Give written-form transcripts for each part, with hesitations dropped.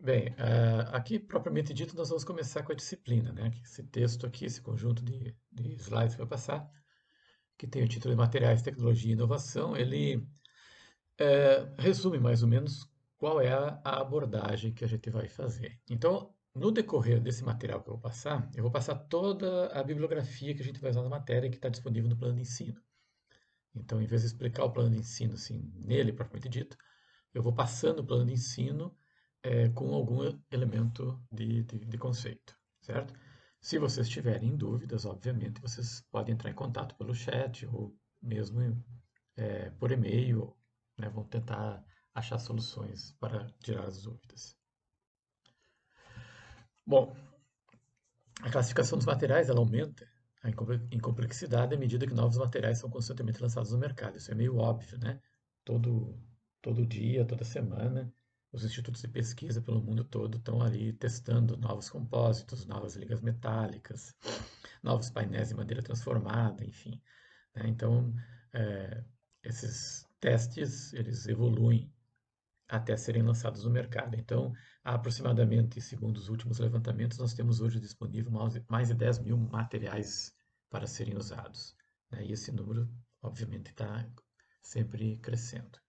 Bem, aqui propriamente dito, nós vamos começar com a disciplina, né? Esse texto aqui, esse conjunto de slides que vai passar, que tem o título de Materiais, Tecnologia e Inovação, ele resume mais ou menos qual é a abordagem que a gente vai fazer. Então, no decorrer desse material que eu vou passar toda a bibliografia que a gente vai usar na matéria que está disponível no plano de ensino. Então, em vez de explicar o plano de ensino assim, nele propriamente dito, eu vou passando o plano de ensino com algum elemento de conceito, certo? Se vocês tiverem dúvidas, obviamente, vocês podem entrar em contato pelo chat ou mesmo por e-mail, né? Vão tentar achar soluções para tirar as dúvidas. Bom, a classificação dos materiais ela aumenta em complexidade à medida que novos materiais são constantemente lançados no mercado. Isso é meio óbvio, né? Todo, todo dia, toda semana, os institutos de pesquisa pelo mundo todo estão ali testando novos compósitos, novas ligas metálicas, novos painéis de madeira transformada, enfim, né? Então, esses testes, eles evoluem até serem lançados no mercado. Então, aproximadamente, segundo os últimos levantamentos, nós temos hoje disponível mais de 10 mil materiais para serem usados, né? E esse número, obviamente, está sempre crescendo.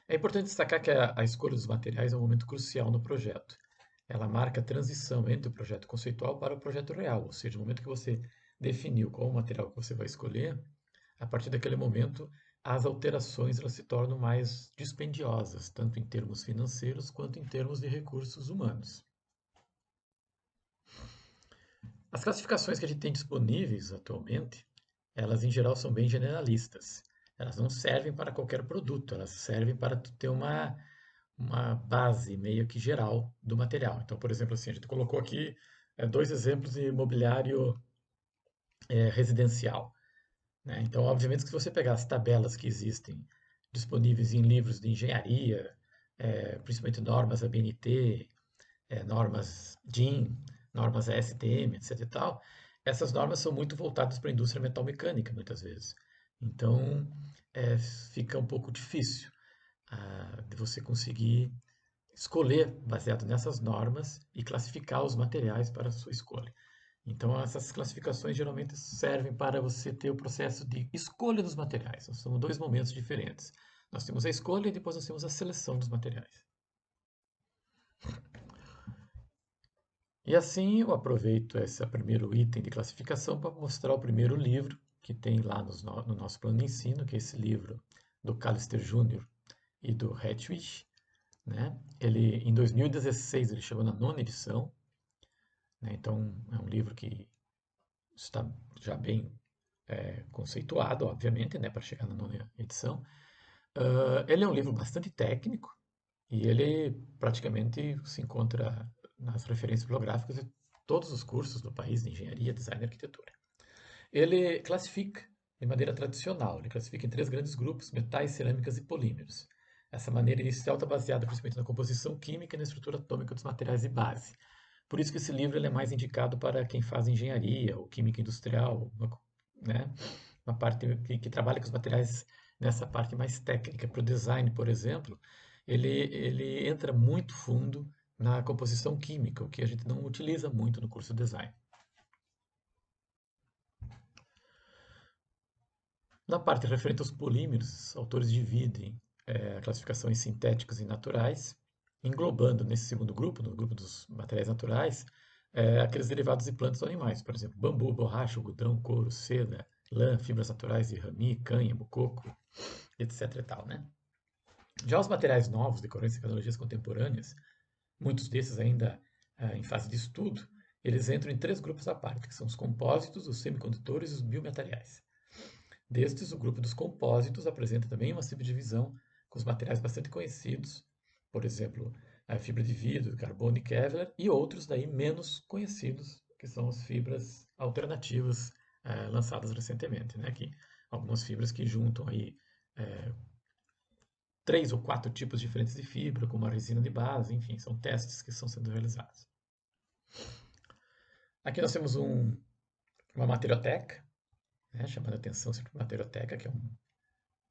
É importante destacar que a escolha dos materiais é um momento crucial no projeto. Ela marca a transição entre o projeto conceitual para o projeto real, ou seja, no momento que você definiu qual o material que você vai escolher, a partir daquele momento, as alterações elas se tornam mais dispendiosas, tanto em termos financeiros quanto em termos de recursos humanos. As classificações que a gente tem disponíveis atualmente, elas em geral são bem generalistas. Elas não servem para qualquer produto, elas servem para ter uma base meio que geral do material. Então, por exemplo, assim, a gente colocou aqui dois exemplos de mobiliário residencial. Né? Então, obviamente, que se você pegar as tabelas que existem disponíveis em livros de engenharia, principalmente normas ABNT, normas DIN, normas ASTM, etc. e tal, essas normas são muito voltadas para a indústria metalmecânica, muitas vezes. Então, fica um pouco difícil de você conseguir escolher baseado nessas normas e classificar os materiais para a sua escolha. Então, essas classificações geralmente servem para você ter o processo de escolha dos materiais. Então, são dois momentos diferentes. Nós temos a escolha e depois nós temos a seleção dos materiais. E assim eu aproveito esse primeiro item de classificação para mostrar o primeiro livro que tem lá no nosso plano de ensino, que é esse livro do Callister Jr. e do Hatwich. Né? Ele, em 2016 ele chegou na nona edição, né? Então é um livro que está já bem conceituado, obviamente, né, para chegar na nona edição. Ele é um livro bastante técnico e ele praticamente se encontra nas referências bibliográficas de todos os cursos do país de engenharia, design e arquitetura. Ele classifica de maneira tradicional, ele classifica em três grandes grupos: metais, cerâmicas e polímeros. Essa maneira inicial está baseada principalmente na composição química e na estrutura atômica dos materiais de base. Por isso que esse livro ele é mais indicado para quem faz engenharia ou química industrial, né? Uma parte que trabalha com os materiais nessa parte mais técnica. Para o design, por exemplo, ele entra muito fundo na composição química, o que a gente não utiliza muito no curso de design. Na parte referente aos polímeros, os autores dividem a classificação em sintéticos e naturais, englobando nesse segundo grupo, no grupo dos materiais naturais, aqueles derivados de plantas ou animais, por exemplo, bambu, borracha, algodão, couro, seda, lã, fibras naturais de rami, cânhamo, coco, etc. e tal, né? Já os materiais novos, decorrentes de tecnologias contemporâneas, muitos desses ainda em fase de estudo, eles entram em três grupos à parte, que são os compósitos, os semicondutores e os biomateriais. Destes, o grupo dos compósitos apresenta também uma subdivisão com os materiais bastante conhecidos, por exemplo, a fibra de vidro, carbono e Kevlar, e outros daí menos conhecidos, que são as fibras alternativas lançadas recentemente, né? Que, algumas fibras que juntam aí três ou quatro tipos diferentes de fibra, como a resina de base, enfim, são testes que estão sendo realizados. Aqui nós temos uma materioteca, né, chamando a atenção sempre para a materioteca, que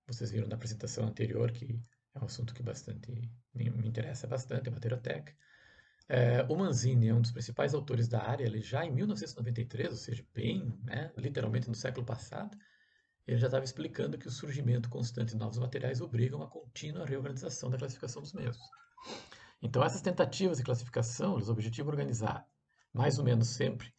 vocês viram na apresentação anterior, que é um assunto que me interessa bastante, a materioteca. O Manzini é um dos principais autores da área, ele já em 1993, ou seja, bem, né, literalmente no século passado, ele já estava explicando que o surgimento constante de novos materiais obriga a uma contínua reorganização da classificação dos mesmos. Então, essas tentativas de classificação, eles objetivam organizar, mais ou menos sempre,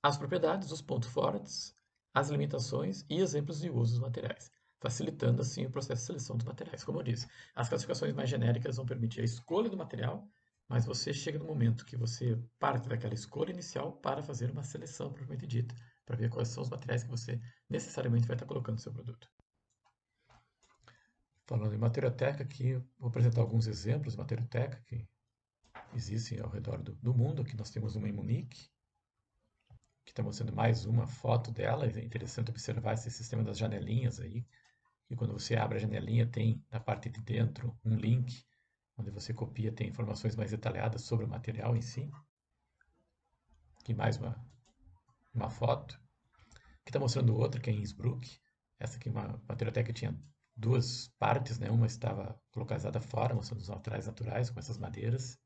as propriedades, os pontos fortes, as limitações e exemplos de uso dos materiais, facilitando assim o processo de seleção dos materiais. Como eu disse, as classificações mais genéricas vão permitir a escolha do material, mas você chega no momento que você parte daquela escolha inicial para fazer uma seleção propriamente dita, para ver quais são os materiais que você necessariamente vai estar colocando no seu produto. Falando em materioteca, aqui vou apresentar alguns exemplos de materioteca que existem ao redor do mundo. Aqui nós temos uma em Munique, que está mostrando mais uma foto dela. É interessante observar esse sistema das janelinhas aí. E quando você abre a janelinha, tem na parte de dentro um link, onde você copia, tem informações mais detalhadas sobre o material em si. Aqui mais uma foto. Aqui está mostrando outra, que é em Innsbruck. Essa aqui é uma materioteca que tinha duas partes, né? Uma estava localizada fora, mostrando os materiais naturais, com essas madeiras.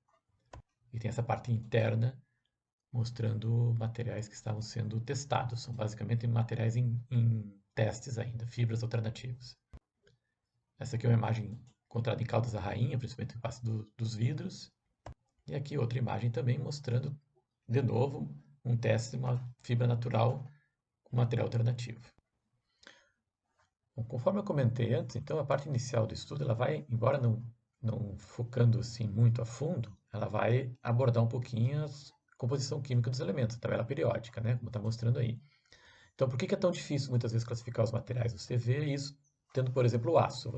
E tem essa parte interna, mostrando materiais que estavam sendo testados. São basicamente materiais em testes ainda, fibras alternativas. Essa aqui é uma imagem encontrada em Caldas da Rainha, principalmente em parte dos vidros. E aqui outra imagem também mostrando, de novo, um teste de uma fibra natural com material alternativo. Bom, conforme eu comentei antes, então a parte inicial do estudo, ela vai, embora não focando assim muito a fundo, ela vai abordar um pouquinho a composição química dos elementos, a tabela periódica, né, como está mostrando aí. Então, por que é tão difícil muitas vezes classificar os materiais? Você vê isso tendo, por exemplo, o aço.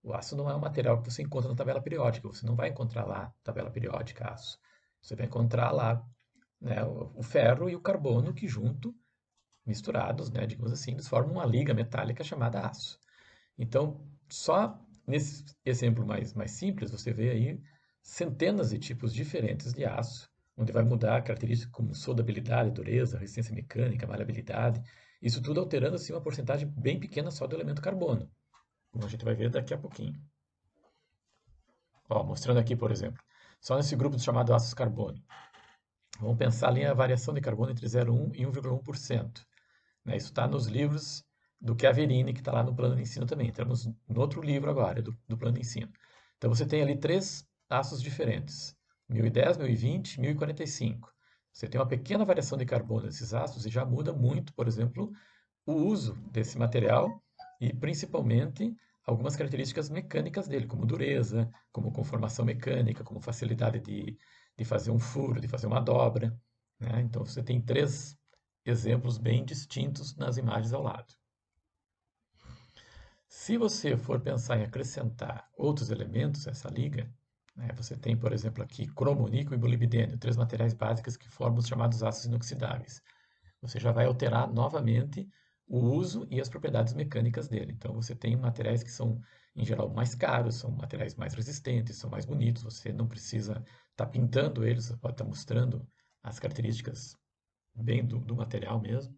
O aço não é um material que você encontra na tabela periódica. Você não vai encontrar lá tabela periódica aço. Você vai encontrar lá, né, o ferro e o carbono que junto misturados, né, digamos assim, eles formam uma liga metálica chamada aço. Então, só nesse exemplo mais simples, você vê aí centenas de tipos diferentes de aço, onde vai mudar características como soldabilidade, dureza, resistência mecânica, maleabilidade, isso tudo alterando assim uma porcentagem bem pequena só do elemento carbono, como a gente vai ver daqui a pouquinho. Ó, mostrando aqui, por exemplo, só nesse grupo chamado ácidos carbono. Vamos pensar ali a variação de carbono entre 0,1 e 1,1%. Né? Isso está nos livros do Chiaverini, que está lá no plano de ensino também. Entramos no outro livro agora, do plano de ensino. Então você tem ali três ácidos diferentes: 1010, 1020, 1045. Você tem uma pequena variação de carbono nesses ácidos e já muda muito, por exemplo, o uso desse material e principalmente algumas características mecânicas dele, como dureza, como conformação mecânica, como facilidade de fazer um furo, de fazer uma dobra. Né? Então você tem três exemplos bem distintos nas imagens ao lado. Se você for pensar em acrescentar outros elementos a essa liga, né, você tem, por exemplo, aqui cromo, níquel e molibdênio, três materiais básicos que formam os chamados ácidos inoxidáveis. Você já vai alterar novamente o uso e as propriedades mecânicas dele. Então, você tem materiais que são, em geral, mais caros, são materiais mais resistentes, são mais bonitos. Você não precisa estar pintando eles, você pode estar mostrando as características bem do material mesmo.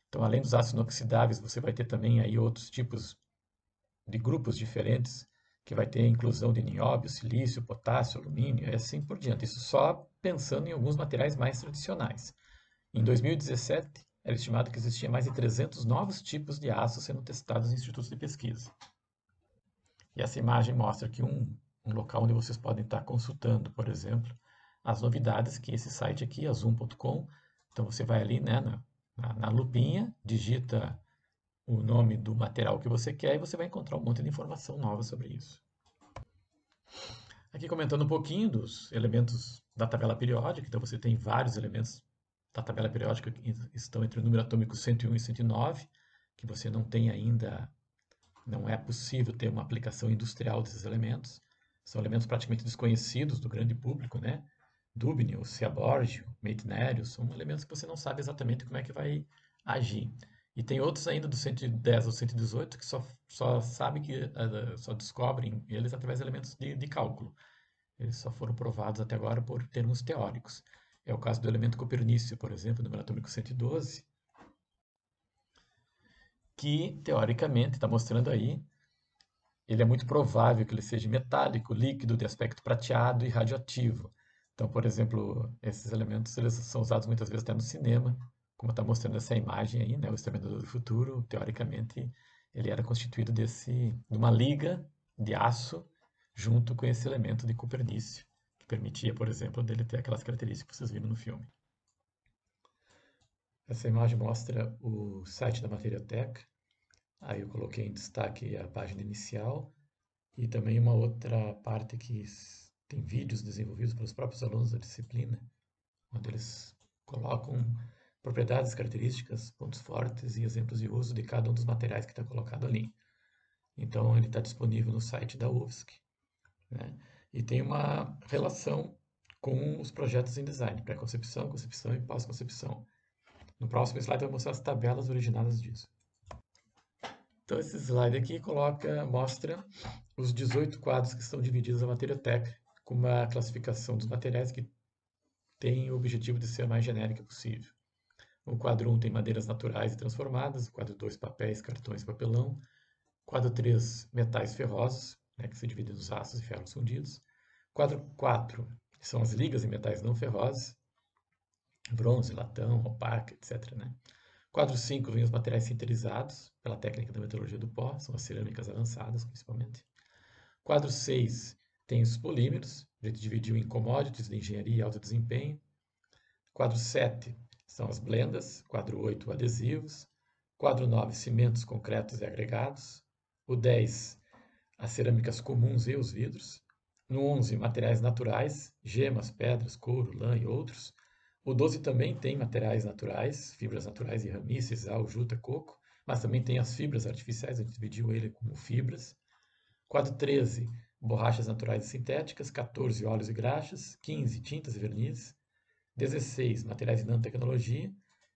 Então, além dos ácidos inoxidáveis, você vai ter também aí outros tipos de grupos diferentes, que vai ter a inclusão de nióbio, silício, potássio, alumínio e assim por diante. Isso só pensando em alguns materiais mais tradicionais. Em 2017, era estimado que existia mais de 300 novos tipos de aço sendo testados em institutos de pesquisa. E essa imagem mostra aqui um local onde vocês podem estar consultando, por exemplo, as novidades que esse site aqui, a Zoom.com. Então você vai ali, né, na lupinha, digita o nome do material que você quer e você vai encontrar um monte de informação nova sobre isso. Aqui comentando um pouquinho dos elementos da tabela periódica, então você tem vários elementos da tabela periódica que estão entre o número atômico 101 e 109, que você não tem ainda, não é possível ter uma aplicação industrial desses elementos. São elementos praticamente desconhecidos do grande público, né? Dúbnio, Seaborgio, Meitnério, são elementos que você não sabe exatamente como é que vai agir. E tem outros ainda do 110 ao 118 que só sabe que só descobrem eles através de elementos de cálculo. Eles só foram provados até agora por termos teóricos. É o caso do elemento copernício, por exemplo, número atômico 112, que teoricamente está mostrando aí ele é muito provável que ele seja metálico, líquido, de aspecto prateado e radioativo. Então, por exemplo, esses elementos eles são usados muitas vezes até no cinema, como está mostrando essa imagem aí, né? O Exterminador do Futuro, teoricamente, ele era constituído de uma liga de aço junto com esse elemento de cupernício, que permitia, por exemplo, dele ter aquelas características que vocês viram no filme. Essa imagem mostra o site da Materioteca. Aí eu coloquei em destaque a página inicial e também uma outra parte que tem vídeos desenvolvidos pelos próprios alunos da disciplina, onde eles colocam propriedades, características, pontos fortes e exemplos de uso de cada um dos materiais que está colocado ali. Então ele está disponível no site da UFSC, né? E tem uma relação com os projetos em design, pré-concepção, concepção e pós-concepção. No próximo slide eu vou mostrar as tabelas originadas disso. Então esse slide aqui mostra os 18 quadros que estão divididos na Materioteca, com uma classificação dos materiais que tem o objetivo de ser a mais genérica possível. O quadro 1 tem madeiras naturais e transformadas, o quadro 2 papéis, cartões e papelão, o quadro 3 metais ferrosos, né, que se dividem nos aços e ferros fundidos, o quadro 4 são as ligas em metais não ferrosos, bronze, latão, opaca, etc., né? Quadro 5 vem os materiais sintetizados pela técnica da metalurgia do pó, são as cerâmicas avançadas, principalmente. Quadro 6 tem os polímeros, a gente dividiu em commodities de engenharia e alto desempenho. Quadro 7 são as blendas. Quadro 8, adesivos. Quadro 9, cimentos, concretos e agregados. O 10, as cerâmicas comuns e os vidros. No 11, materiais naturais, gemas, pedras, couro, lã e outros. O 12 também tem materiais naturais, fibras naturais e ramices, sal, juta, coco, mas também tem as fibras artificiais, a gente dividiu ele como fibras. Quadro 13, borrachas naturais e sintéticas. 14, óleos e graxas. 15, tintas e vernizes. 16, materiais de nanotecnologia.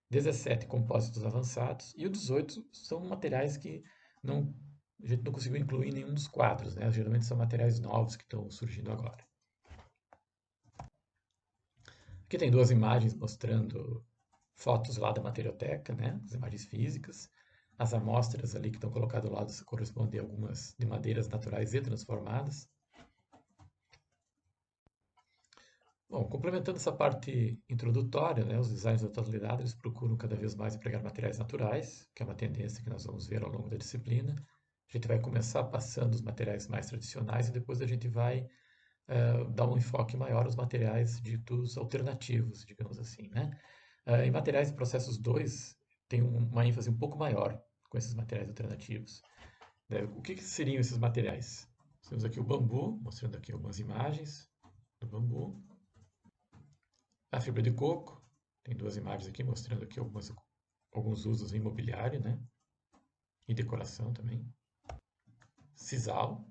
17, compósitos avançados. E o 18 são materiais que a gente não conseguiu incluir em nenhum dos quadros, né? Geralmente são materiais novos que estão surgindo agora. Aqui tem duas imagens mostrando fotos lá da materioteca, né? As imagens físicas. As amostras ali que estão colocadas ao lado correspondem a algumas de madeiras naturais e transformadas. Bom, complementando essa parte introdutória, né, os designers da atualidade eles procuram cada vez mais empregar materiais naturais, que é uma tendência que nós vamos ver ao longo da disciplina. A gente vai começar passando os materiais mais tradicionais e depois a gente vai dar um enfoque maior aos materiais ditos alternativos, digamos assim, né? Em materiais e processos 2, tem uma ênfase um pouco maior com esses materiais alternativos. O que seriam esses materiais? Temos aqui o bambu, mostrando aqui algumas imagens do bambu. A fibra de coco, tem duas imagens aqui mostrando aqui alguns usos em mobiliário, né? E decoração também. Sisal,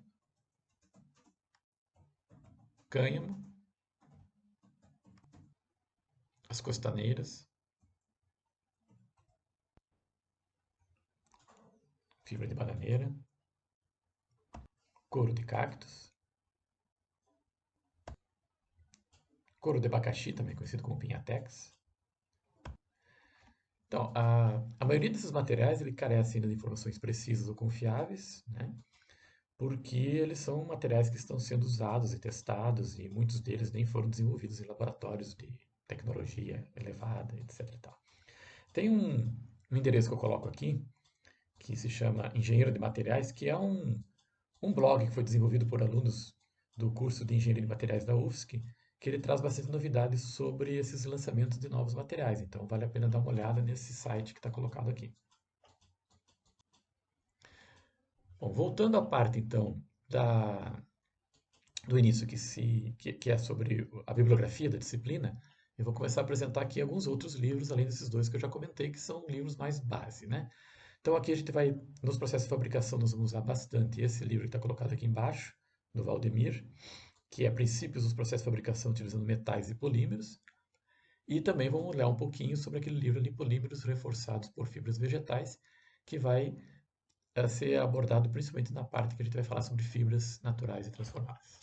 cânhamo, as costaneiras, fibra de bananeira, couro de cactos, couro de abacaxi, também conhecido como pinhatex. Então, a maioria desses materiais ele carece ainda de informações precisas ou confiáveis, né? Porque eles são materiais que estão sendo usados e testados e muitos deles nem foram desenvolvidos em laboratórios de tecnologia elevada, etc. e tal. Tem um endereço que eu coloco aqui, que se chama Engenheiro de Materiais, que é um blog que foi desenvolvido por alunos do curso de Engenharia de Materiais da UFSC, que ele traz bastante novidades sobre esses lançamentos de novos materiais. Então, vale a pena dar uma olhada nesse site que está colocado aqui. Bom, voltando à parte, então, do início, que é sobre a bibliografia da disciplina, eu vou começar a apresentar aqui alguns outros livros, além desses dois que eu já comentei, que são livros mais base, né? Então aqui a gente vai, nos processos de fabricação, nós vamos usar bastante esse livro que está colocado aqui embaixo, do Valdemir, que é Princípios dos Processos de Fabricação utilizando Metais e Polímeros. E também vamos olhar um pouquinho sobre aquele livro ali, Polímeros Reforçados por Fibras Vegetais, que vai ser abordado principalmente na parte que a gente vai falar sobre fibras naturais e transformadas.